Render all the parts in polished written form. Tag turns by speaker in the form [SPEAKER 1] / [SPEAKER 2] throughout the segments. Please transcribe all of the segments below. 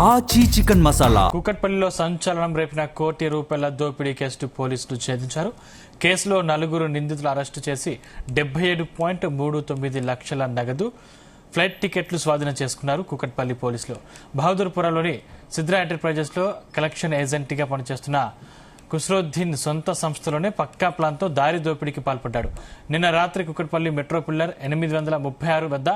[SPEAKER 1] ఆచి చికెన్ మసాలా.
[SPEAKER 2] కూకట్పల్లిలో సంచలనం రేపిన ₹1 దోపిడీ కేసు పోలీసులు ఛేదించారు. కేసులో 4 నిందితులు అరెస్టు చేసి 77.39 లక్షల నగదు, ఫ్లైట్ టికెట్లు స్వాధీనం చేసుకున్నారు కూకట్పల్లి పోలీసులు. బహదూర్పురలోని సిద్రా ఎంటర్ప్రైజెస్ లో కలెక్షన్ ఏజెంట్ గా పనిచేస్తున్న ఖుస్రోద్దీన్ సొంత సంస్థలోనే పక్కా ప్లాన్తో దారి దోపిడీకి పాల్పడ్డాడు. నిన్న రాత్రి కూకట్పల్లి మెట్రో పిల్లర్ 836 వద్ద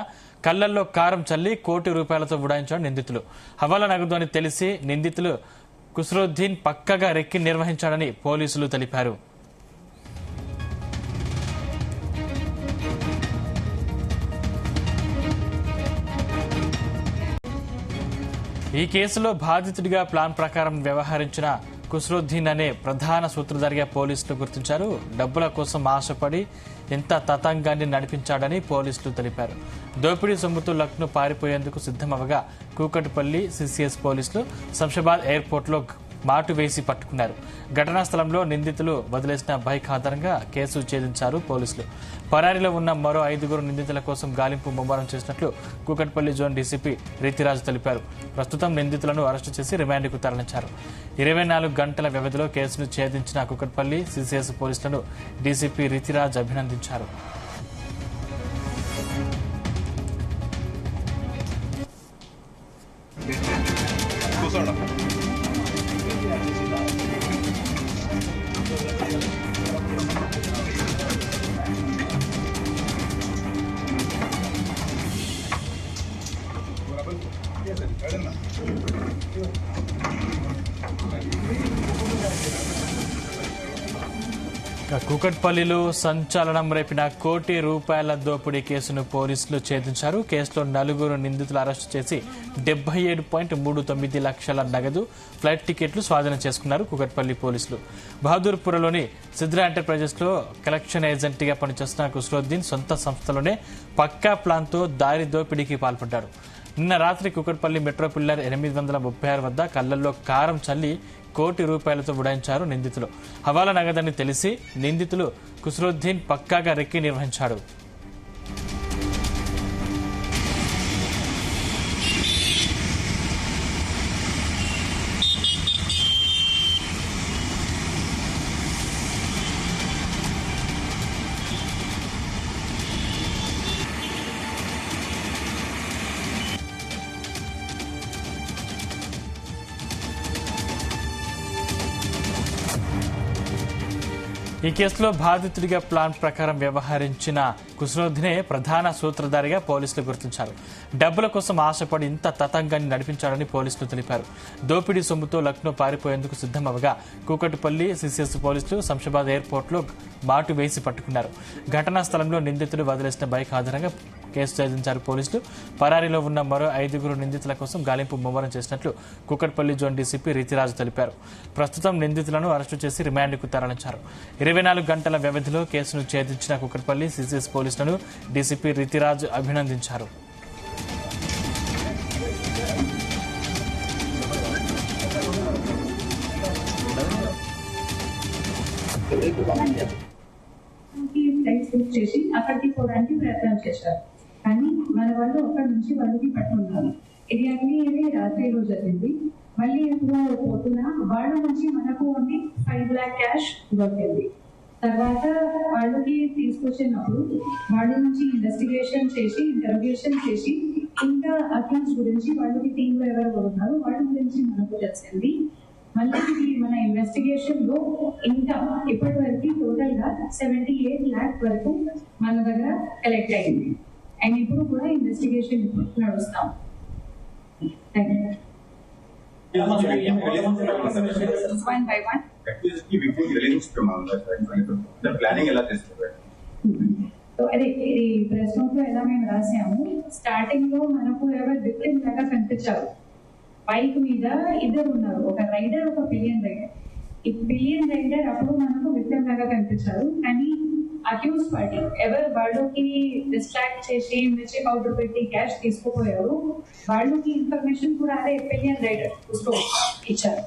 [SPEAKER 2] కళ్లల్లో కారం చల్లి ₹1 ఉడాయించాడు నిందితులు. హవాలా నగదు అని తెలిసి నిందితులు ఖుస్రోద్దీన్ పక్కగా రెక్కి నిర్వహించాడని పోలీసులు తెలిపారు. ఈ కేసులో బాధితుడిగా ప్లాన్ ప్రకారం వ్యవహరించిన ఖుస్రోద్దీన్ అనే ప్రధాన సూత్రధారిగా పోలీసులు గుర్తించారు. డబ్బుల కోసం ఆశపడి ఇంత తతంగాన్ని నడిపించాడని పోలీసులు తెలిపారు. దోపిడీ సొమ్ముతో లక్నో పారిపోయేందుకు సిద్దమవగా కూకట్పల్లి సిసిఎస్ పోలీసులు శంషాబాద్ ఎయిర్పోర్ట్లో మాటు వేసి పట్టుకున్నారు. ఘటనా స్థలంలో నిందితులు వదిలేసిన బైక్ ఆధారంగా కేసు ఛేదించారు పోలీసులు. పరారీలో ఉన్న మరో 5 నిందితుల కోసం గాలింపు ముమ్మరం చేసినట్లు కూకట్పల్లి జోన్ డీసీపీ రీతిరాజు తెలిపారు. ప్రస్తుతం నిందితులను అరెస్టు చేసి రిమాండ్కు తరలించారు. 24 గంటల వ్యవధిలో కేసును ఛేదించిన కూకట్పల్లి సిసిఎస్ పోలీసులను డీసీపీ రీతిరాజ్ అభినందించారు. కూకట్పల్లిలో సంచలనం రేపిన ₹1 దోపిడీ కేసును పోలీసులు ఛేదించారు. కేసులో 4 నిందితులు అరెస్టు చేసి 77.39 లక్షల నగదు, ఫ్లైట్ టికెట్లు స్వాధీనం చేసుకున్నారు కూకట్పల్లి పోలీసులు. బహదూర్పురలోని సిద్రా ఎంటర్ప్రైజెస్ లో కలెక్షన్ ఏజెంట్ గా పనిచేస్తున్న ఖుస్రోద్దీన్ సొంత సంస్థలోనే పక్కా ప్లాన్తో దారి దోపిడీకి పాల్పడ్డాడు. నిన్న రాత్రి కూకట్పల్లి మెట్రో పిల్లర్ 836 వద్ద కళ్లల్లో కారం చల్లి ₹1 ఉడాయించారు నిందితులు. హవాలా నగదని తెలిసి నిందితులు ఖుస్రోద్దీన్ పక్కాగా రెక్కి నిర్వహించాడు. ఈ కేసులో బాధితుడిగా ప్లాన్ ప్రకారం వ్యవహరించిన ఖుస్రోద్దీనే ప్రధాన సూత్రధారిగా పోలీసులు గుర్తించారు. డబ్బుల కోసం ఆశపడి ఇంత తతంగాన్ని నడిపించాడని పోలీసులు తెలిపారు. దోపిడీ సొమ్ముతో లక్నో పారిపోయేందుకు సిద్దమవగా కూకట్పల్లి సిసిఎస్ పోలీసులు శంషాబాద్ ఎయిర్పోర్ట్లో మాటు వేసి పట్టుకున్నారు. ఘటనా స్థలంలో నిందితులు వదిలేసిన బైక్ ఆధారంగా కేసు ఛేదించారు పోలీసులు. పరారీలో ఉన్న మరో 5 నిందితుల కోసం గాలింపు ముమ్మరం చేసినట్లు కూకట్పల్లి జోన్ డీసీపీ రీతిరాజు తెలిపారు. ప్రస్తుతం నిందితులను అరెస్టు చేసి రిమాండ్కు తరలించారు. 24 గంటల వ్యవధిలో కేసును ఛేదించిన కూకట్పల్లి సిసిఎస్ పోలీసులను డీసీపీ రీతిరాజు అభినందించారు.
[SPEAKER 3] చేసి అక్కడికి పోవడానికి ప్రయత్నం చేశారు. కానీ మన వాళ్ళు అక్కడి నుంచి వాళ్ళకి పట్టుకున్నారు. ఇది రాత్రిలో జరిగింది. మళ్ళీ ఇప్పుడు పోతున్నా వాళ్ళ నుంచి మనకు ఓన్లీ 5 lakh క్యాష్ దొరికింది. తర్వాత వాళ్ళకి తీసుకొచ్చినప్పుడు వాళ్ళ నుంచి ఇంటర్వ్యూషన్ చేసి ఇంకా అకౌంట్స్ గురించి వాళ్ళకి టీంలో ఎవరు ఉన్నారు వాళ్ళ గురించి మనకు తెలిసింది. మళ్ళీ మన ఇన్వెస్టిగేషన్ లో ఇంకా ఇప్పటి వరకు టోటల్ గా 78 lakh వరకు మన దగ్గర కలెక్ట్ అయింది. అండ్ ఇప్పుడు కూడా ఇన్వెస్టిగేషన్ నడుస్తాం. అదే ఇది ప్రెస్ నోట్ లో ఎలా మేము రాసాము, స్టార్టింగ్ లో మనకు ఎవరు డిఫరెంట్ లాగా కనిపించారు. బైక్ మీద 2 ఉన్నారు, ఒక రైడర్, ఒక పిలియన్ రైడర్. ఈ పిలియన్ రైడర్ అప్పుడు మనకు విక్టిమ్ లాగా కనిపించారు. కానీ అక్యూజ్ పార్టీ ఎవరు వాళ్ళకి డిస్ట్రాక్ట్ చేసి మిర్చి పౌడర్ పెట్టి క్యాష్ తీసుకుపోయారు, వాళ్ళకి ఇన్ఫర్మేషన్ కూడా అదే పిలియన్ రైడర్ ఇచ్చారు.